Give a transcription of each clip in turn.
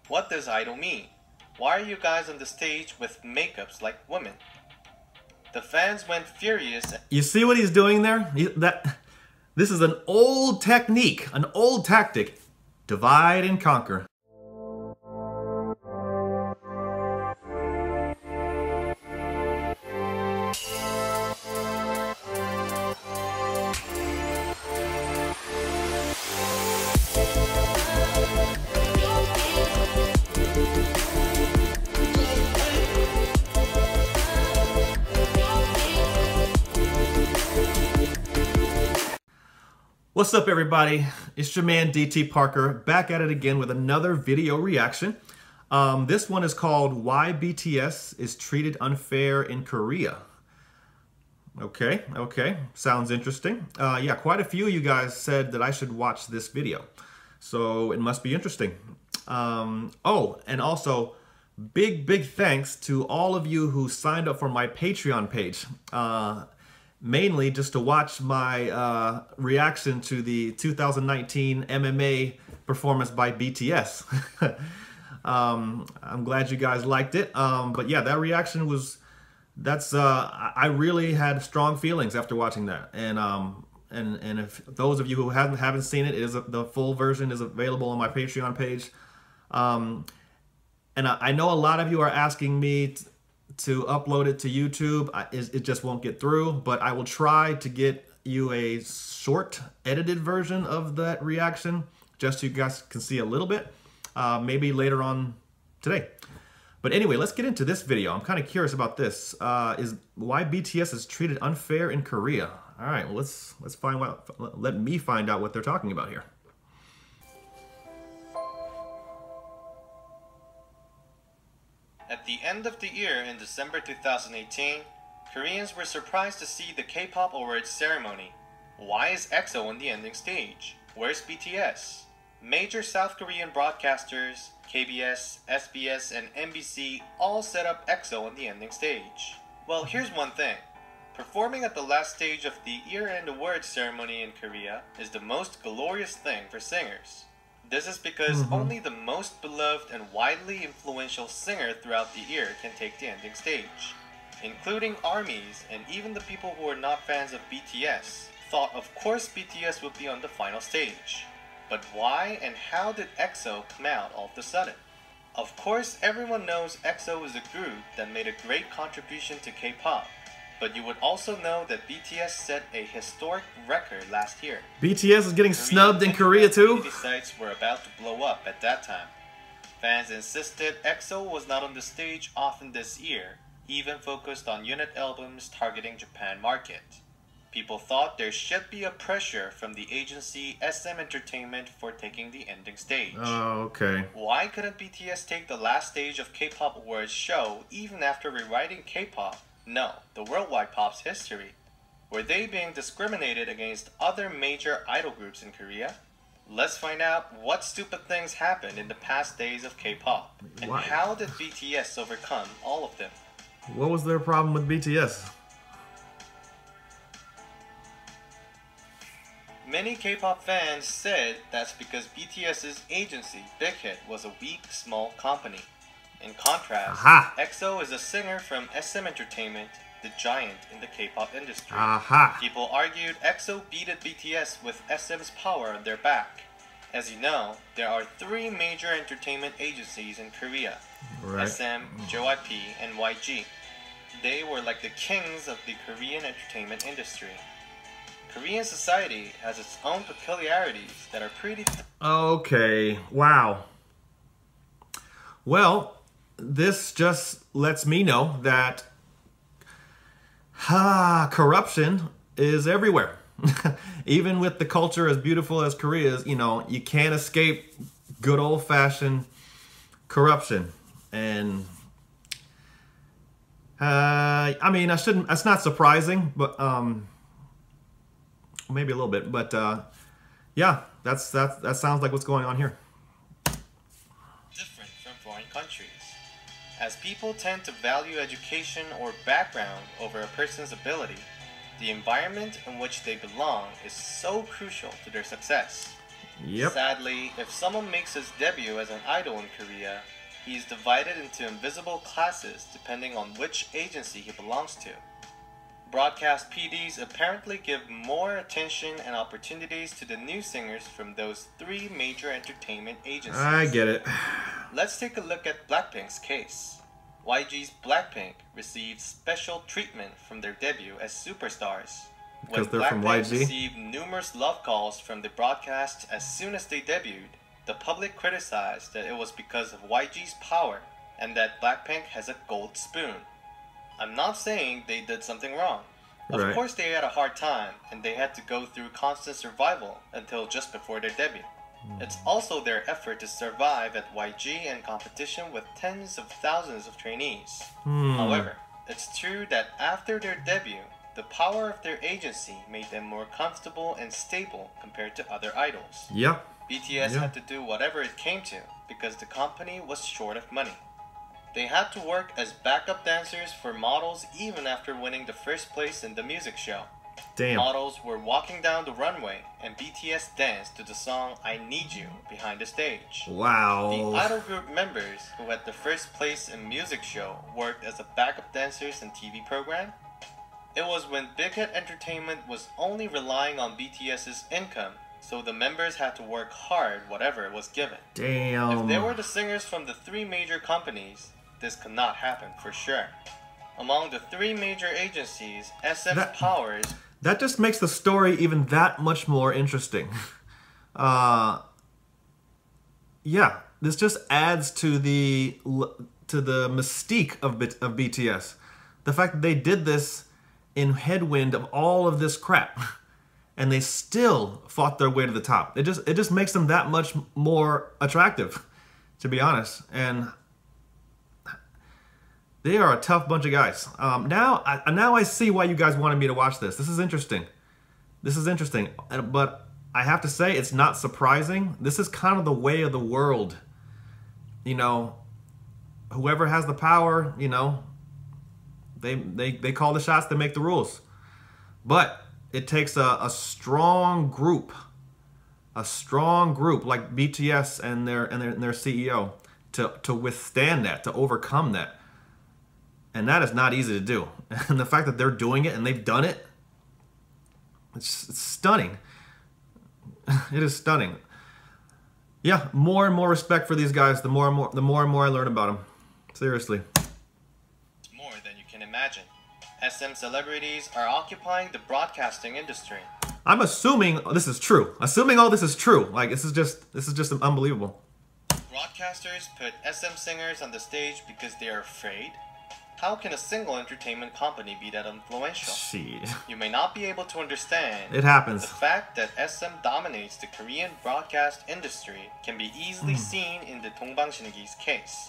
What does idol mean? Why are you guys on the stage with makeups like women? The fans went furious. You see what he's doing there? This is an old technique, an old tactic. Divide and conquer. What's up, everybody? It's your man DT Parker, back at it again with another video reaction. This one is called Why BTS is Treated Unfair in Korea. Okay, sounds interesting. Yeah, quite a few of you guys said that I should watch this video, so it must be interesting. Oh, and also, big thanks to all of you who signed up for my Patreon page. Mainly just to watch my reaction to the 2019 MMA performance by BTS. I'm glad you guys liked it. But yeah, that reaction was, I really had strong feelings after watching that. And if those of you who haven't seen it, the full version is available on my Patreon page. And I know a lot of you are asking me to upload it to YouTube. It just won't get through, but I will try to get you a short edited version of that reaction just so you guys can see a little bit, maybe later on today. But anyway, let's get into this video. I'm kind of curious about this. Is why BTS is treated unfair in Korea. All right, well, let's find out. Let me find out what they're talking about here. At the end of the year in December 2018, Koreans were surprised to see the K-pop awards ceremony. Why is EXO on the ending stage? Where's BTS? Major South Korean broadcasters, KBS, SBS, and MBC all set up EXO on the ending stage. Well, here's one thing. Performing at the last stage of the year-end awards ceremony in Korea is the most glorious thing for singers. This is because only the most beloved and widely influential singer throughout the year can take the ending stage. Including ARMYs and even the people who are not fans of BTS thought of course BTS would be on the final stage. But why and how did EXO come out all of a sudden? Of course, everyone knows EXO is a group that made a great contribution to K-pop. But you would also know that BTS set a historic record last year. BTS is getting snubbed in Korea too? The sites were about to blow up at that time. Fans insisted EXO was not on the stage often this year, even focused on unit albums targeting Japan market. People thought there should be a pressure from the agency SM Entertainment for taking the ending stage. Oh, okay. Why couldn't BTS take the last stage of K-pop awards show even after rewriting K-pop? No, the worldwide pop's history. Were they being discriminated against other major idol groups in Korea? Let's find out what stupid things happened in the past days of K-pop. And how did BTS overcome all of them? What was their problem with BTS? Many K-pop fans said that's because BTS's agency, Big Hit, was a weak, small company. In contrast, EXO is a singer from SM Entertainment, the giant in the K-pop industry. People argued EXO beated BTS with SM's power on their back. As you know, there are 3 major entertainment agencies in Korea, SM, JYP, and YG. They were like the kings of the Korean entertainment industry. Korean society has its own peculiarities that are pretty... Okay, wow. Well, this just lets me know that corruption is everywhere. Even with the culture as beautiful as Korea's, you know, you can't escape good old-fashioned corruption. And I mean, that's not surprising, but maybe a little bit, but yeah, that sounds like what's going on here. Different from foreign countries, as people tend to value education or background over a person's ability. The environment in which they belong is so crucial to their success. Yep. Sadly, if someone makes his debut as an idol in Korea, he is divided into invisible classes depending on which agency he belongs to. Broadcast PDs apparently give more attention and opportunities to the new singers from those three major entertainment agencies. I get it. Let's take a look at Blackpink's case. YG's Blackpink received special treatment from their debut as superstars. Because When they're from Blackpink YG? received numerous love calls from the broadcast as soon as they debuted, the public criticized that it was because of YG's power and that Blackpink has a gold spoon. I'm not saying they did something wrong. Of Right. course they had a hard time and they had to go through constant survival until just before their debut. It's also their effort to survive at YG in competition with tens of thousands of trainees. However, it's true that after their debut, the power of their agency made them more comfortable and stable compared to other idols. Yep. BTS Yeah. had to do whatever it came to because the company was short of money. They had to work as backup dancers for models even after winning the first place in the music show. Damn. Models were walking down the runway and BTS danced to the song I Need You behind the stage. The Wow. idol group members who had the first place in music show worked as a backup dancers in TV program. It was when Big Hit Entertainment was only relying on BTS's income, so the members had to work hard whatever was given. Damn. If they were the singers from the three major companies, this could not happen for sure. Among the three major agencies, SM's That- powers That just makes the story even that much more interesting. Yeah, this just adds to the mystique of BTS. The fact that they did this in headwind of all of this crap, and they still fought their way to the top. It just makes them that much more attractive, to be honest. And they are a tough bunch of guys. Now I see why you guys wanted me to watch this. This is interesting. But I have to say, it's not surprising. This is kind of the way of the world. You know, whoever has the power, you know, they call the shots, they make the rules. But it takes a strong group like BTS and their CEO to withstand that, to overcome that. And that is not easy to do. And the fact that they're doing it and they've done it, it's stunning. It is stunning. Yeah, more and more respect for these guys. The more and more I learn about them. Seriously. more than you can imagine. SM celebrities are occupying the broadcasting industry. I'm assuming this is true. Assuming all this is true. Like this is just unbelievable. Broadcasters put SM singers on the stage because they are afraid. How can a single entertainment company be that influential? Shit. You may not be able to understand. It happens. The fact that SM dominates the Korean broadcast industry can be easily seen in the Dongbang Shingi's case.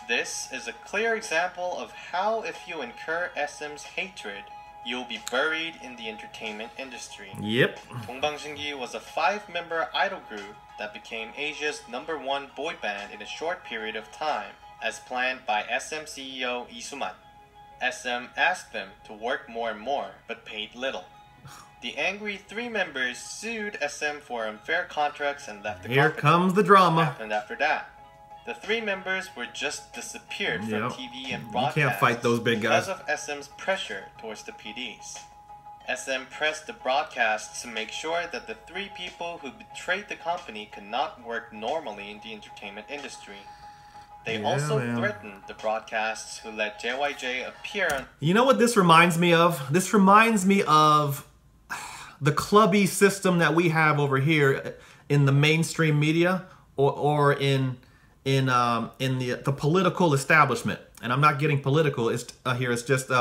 This is a clear example of how if you incur SM's hatred, you'll be buried in the entertainment industry. Yep. Dongbang Shingi was a 5-member idol group that became Asia's #1 boy band in a short period of time, as planned by SM CEO Lee Soo-man. SM asked them to work more and more, but paid little. The angry 3 members sued SM for unfair contracts and left the Here company. comes the What drama. happened after that? The 3 members were just disappeared from Yep. TV and You broadcast can't fight those big guys. because of SM's pressure towards the PDs. SM pressed the broadcasts to make sure that the 3 people who betrayed the company could not work normally in the entertainment industry. They Yeah, also man. threatened the broadcasts who let JYJ appear on. You know what this reminds me of? This reminds me of the clubby system that we have over here in the mainstream media, or in the political establishment. And I'm not getting political here. It's just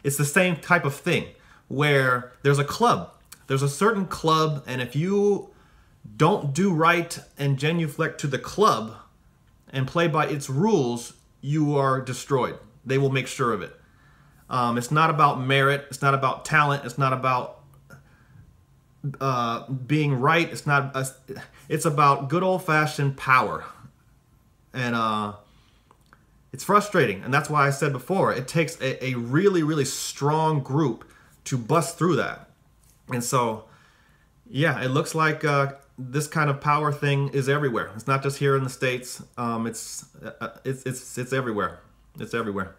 it's the same type of thing where there's a club. There's a certain club, and if you don't do right and genuflect to the club and play by its rules, you are destroyed. They will make sure of it. It's not about merit. It's not about talent. It's not about being right. It's about good old-fashioned power. And it's frustrating. And that's why I said before, it takes a really, really strong group to bust through that. And so, yeah, it looks like this kind of power thing is everywhere. It's not just here in the States. It's everywhere. It's everywhere.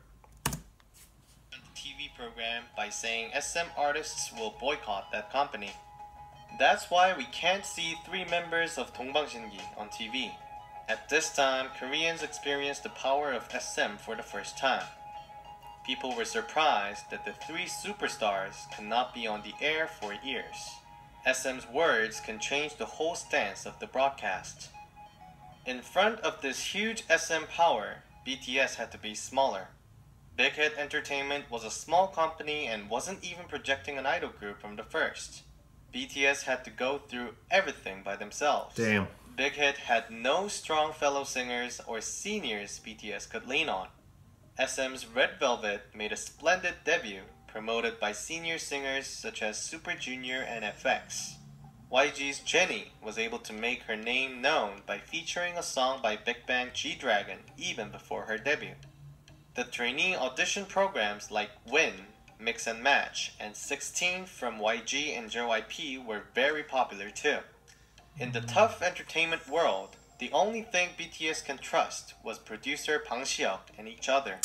TV program by saying SM artists will boycott that company. That's why we can't see 3 members of 동방신기 on TV. At this time, Koreans experienced the power of SM for the first time. People were surprised that the 3 superstars cannot be on the air for years. SM's words can change the whole stance of the broadcast. In front of this huge SM power, BTS had to be smaller. Big Hit Entertainment was a small company and wasn't even projecting an idol group from the first. BTS had to go through everything by themselves. Damn. Big Hit had no strong fellow singers or seniors BTS could lean on. SM's Red Velvet made a splendid debut, promoted by senior singers such as Super Junior and FX. YG's Jennie was able to make her name known by featuring a song by Big Bang G-Dragon even before her debut. The trainee audition programs like Win, Mix and Match, and 16 from YG and JYP were very popular too. In the tough entertainment world, the only thing BTS can trust was producer Bang Si-hyuk and each other.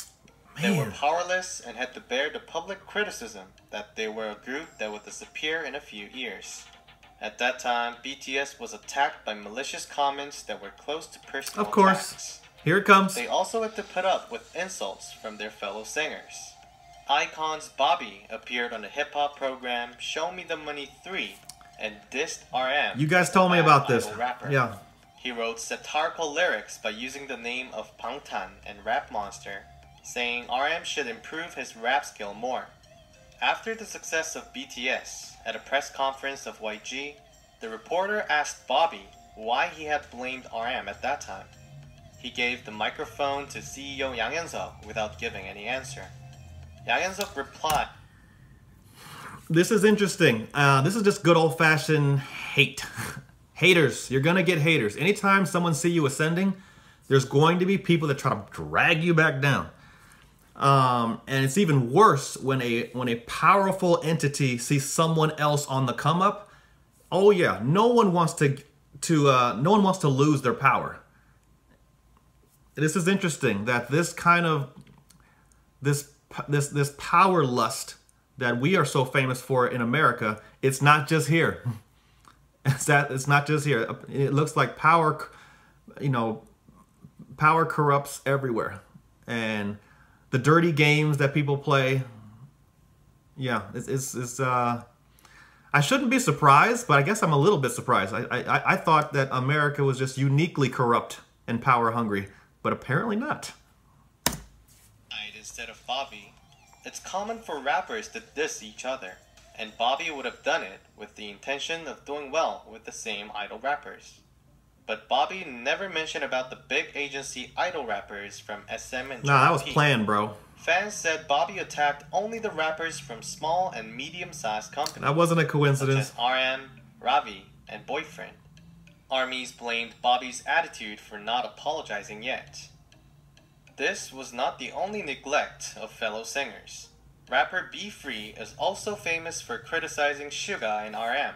They were powerless and had to bear the public criticism that they were a group that would disappear in a few years. At that time, BTS was attacked by malicious comments that were close to personal Of course. attacks. Here it comes. They also had to put up with insults from their fellow singers. iKON's Bobby appeared on the hip-hop program Show Me the Money 3 and dissed RM. You guys told me about this. Rapper. Yeah. He wrote satirical lyrics by using the name of Bangtan and Rap Monster, saying RM should improve his rap skill more. After the success of BTS, at a press conference of YG, the reporter asked Bobby why he had blamed RM at that time. He gave the microphone to CEO Yang Hyun-suk without giving any answer. Yang Hyun-suk replied, This is interesting. This is just good old-fashioned hate. Haters. You're going to get haters. Anytime someone see you ascending, there's going to be people that try to drag you back down. And it's even worse when a powerful entity sees someone else on the come up. Oh yeah, no one wants to lose their power. This is interesting that this kind of this power lust that we are so famous for in America, it's not just here. It's not just here. It looks like power, power corrupts everywhere, and the dirty games that people play. Yeah, it's I shouldn't be surprised, but I guess I'm a little bit surprised. I thought that America was just uniquely corrupt and power hungry, but apparently not. Instead of Bobby, it's common for rappers to diss each other, and Bobby would have done it with the intention of doing well with the same idol rappers. But Bobby never mentioned about the big agency idol rappers from SM and JYP. Nah, that was planned, bro. Fans said Bobby attacked only the rappers from small and medium-sized companies. That wasn't a coincidence. Such as RM, Ravi, and Boyfriend. Armies blamed Bobby's attitude for not apologizing yet. This was not the only neglect of fellow singers. Rapper Be Free is also famous for criticizing Suga and RM.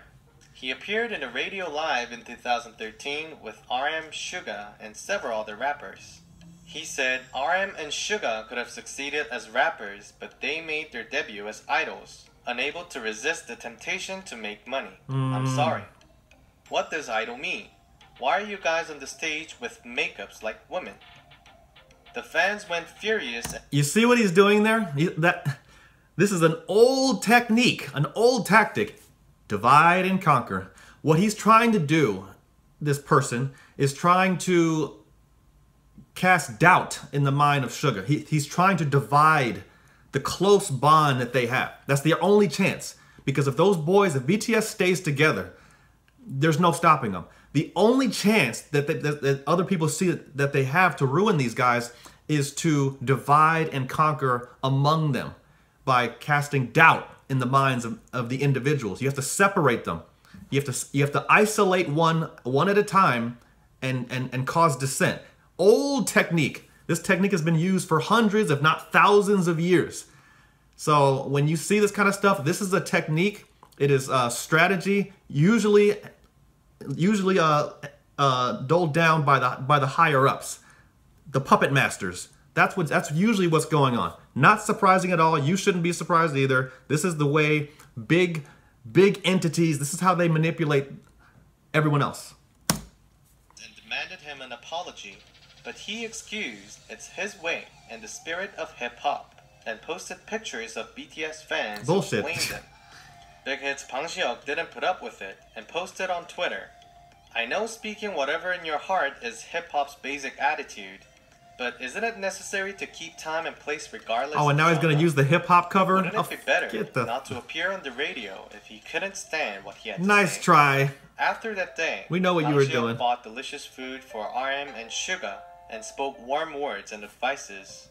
He appeared in a radio live in 2013 with RM, Suga, and several other rappers. He said RM and Suga could have succeeded as rappers, but they made their debut as idols, unable to resist the temptation to make money. I'm sorry. What does idol mean? Why are you guys on the stage with makeups like women? The fans went furious. You see what he's doing there? This is an old technique, an old tactic. Divide and conquer. What he's trying to do, this person, is trying to cast doubt in the mind of Suga. He's trying to divide the close bond that they have. That's their only chance. Because if those boys, if BTS stays together, there's no stopping them. The only chance that other people see that they have to ruin these guys is to divide and conquer among them by casting doubt in the minds of the individuals. You have to separate them. You have to isolate one at a time and cause dissent. Old technique. This technique has been used for hundreds, if not thousands of years. So when you see this kind of stuff, this is a technique. It is a strategy. Usually usually doled down by the higher ups, the puppet masters. That's usually what's going on. Not surprising at all. You shouldn't be surprised either. This is the way big entities. This is how they manipulate everyone else. And demanded him an apology, but he excused it's his way and the spirit of hip hop, and posted pictures of BTS fans Bullshit. who blamed him. Big Hit's Bang Si-hyuk didn't put up with it and posted on Twitter, "I know speaking whatever in your heart is hip hop's basic attitude, but isn't it necessary to keep time and place regardless?" Oh, and now he's going to use the hip hop cover. Wouldn't it be better Get the... not to appear on the radio if he couldn't stand what he had to Nice say? try. After that day, We know what you were Bang Si-hyuk doing. bought delicious food for RM and Suga and spoke warm words and advices.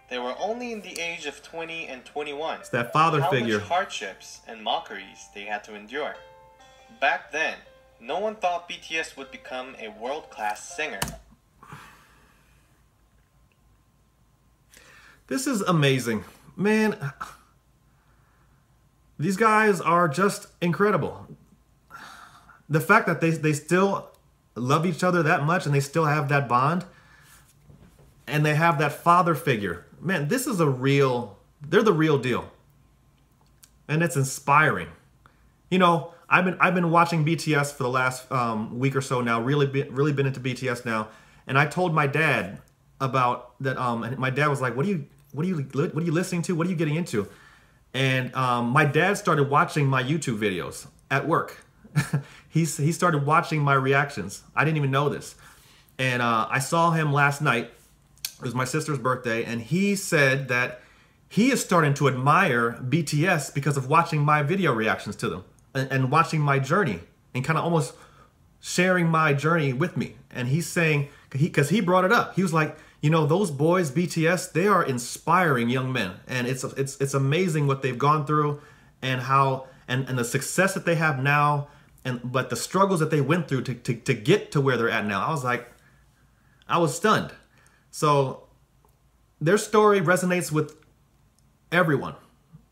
They were only in the age of 20 and 21. It's that father figure. How much hardships and mockeries they had to endure. Back then, no one thought BTS would become a world-class singer. This is amazing. Man, these guys are just incredible. The fact that they still love each other that much and they still have that bond and they have that father figure. Man, this is they're the real deal. And it's inspiring. You know, I've been watching BTS for the last week or so now, really been into BTS now, and I told my dad about that and my dad was like, what are you listening to? What are you getting into? And my dad started watching my YouTube videos at work. he started watching my reactions. I didn't even know this. And I saw him last night. It was my sister's birthday, and he said that he is starting to admire BTS because of watching my video reactions to them and watching my journey and kind of almost sharing my journey with me. And he's saying, because he brought it up, he was like, you know, those boys, BTS, they are inspiring young men, and it's amazing what they've gone through and how and the success that they have now, but the struggles that they went through to get to where they're at now. I was stunned. So their story resonates with everyone,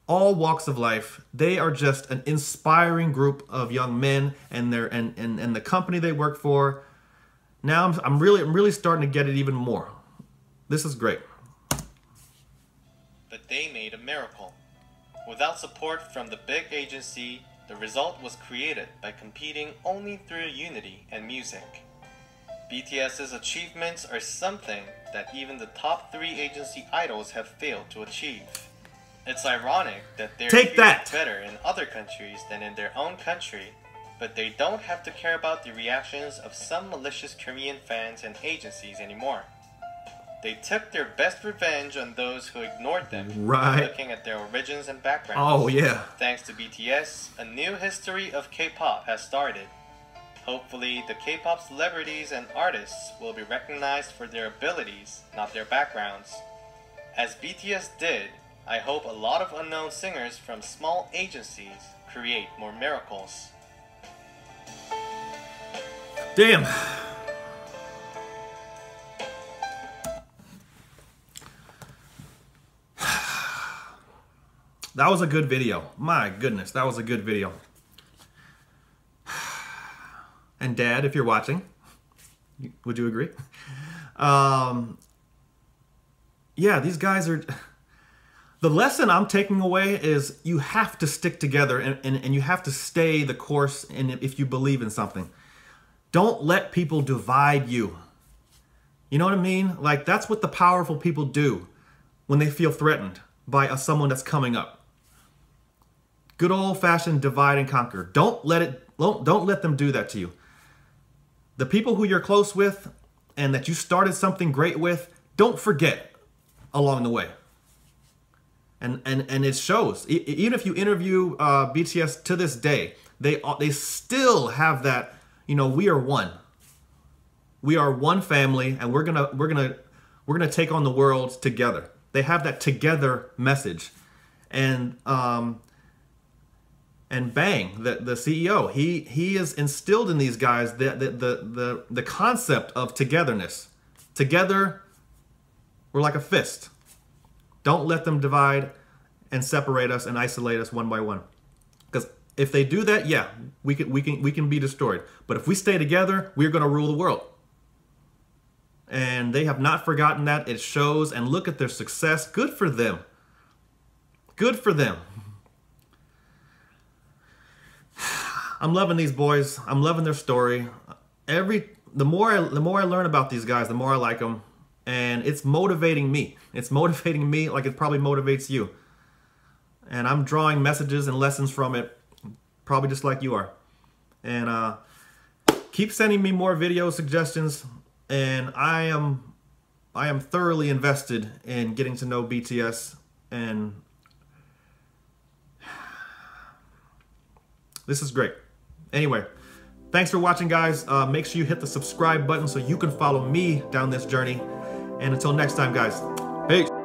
all walks of life. They are just an inspiring group of young men, and the company they work for. Now I'm really starting to get it even more. This is great. But they made a miracle. Without support from the big agency, the result was created by competing only through unity and music. BTS's achievements are something that even the top 3 agency idols have failed to achieve. It's ironic that they're better in other countries than in their own country, but they don't have to care about the reactions of some malicious Korean fans and agencies anymore. They took their best revenge on those who ignored them, right, looking at their origins and backgrounds. Oh yeah. Thanks to BTS, a new history of K-pop has started. Hopefully, the K-pop celebrities and artists will be recognized for their abilities, not their backgrounds. As BTS did, I hope a lot of unknown singers from small agencies create more miracles. Damn. That was a good video. My goodness, that was a good video. And Dad, if you're watching, would you agree? Yeah, these guys are... The lesson I'm taking away is you have to stick together and you have to stay the course if you believe in something. Don't let people divide you. You know what I mean? Like, that's what the powerful people do when they feel threatened by someone that's coming up. Good old-fashioned divide and conquer. Don't let them do that to you. The people who you're close with and that you started something great with, don't forget along the way. And it shows. Even if you interview BTS to this day, they still have that, you know, we are one. We are one family, and we're gonna take on the world together. They have that together message. And Bang, the CEO, he is instilled in these guys the concept of togetherness. Together, we're like a fist. Don't let them divide and separate us and isolate us one by one. Because If they do that, yeah, we can be destroyed. But if we stay together, we're going to rule the world. And they have not forgotten that. It shows. And look at their success. Good for them. Good for them. I'm loving these boys. I'm loving their story. The more I learn about these guys, the more I like them. And it's motivating me. It's motivating me like it probably motivates you. And I'm drawing messages and lessons from it, probably just like you are. And keep sending me more video suggestions. And I am thoroughly invested in getting to know BTS, and this is great. Anyway, thanks for watching, guys. Make sure you hit the subscribe button so you can follow me down this journey. And until next time, guys, peace.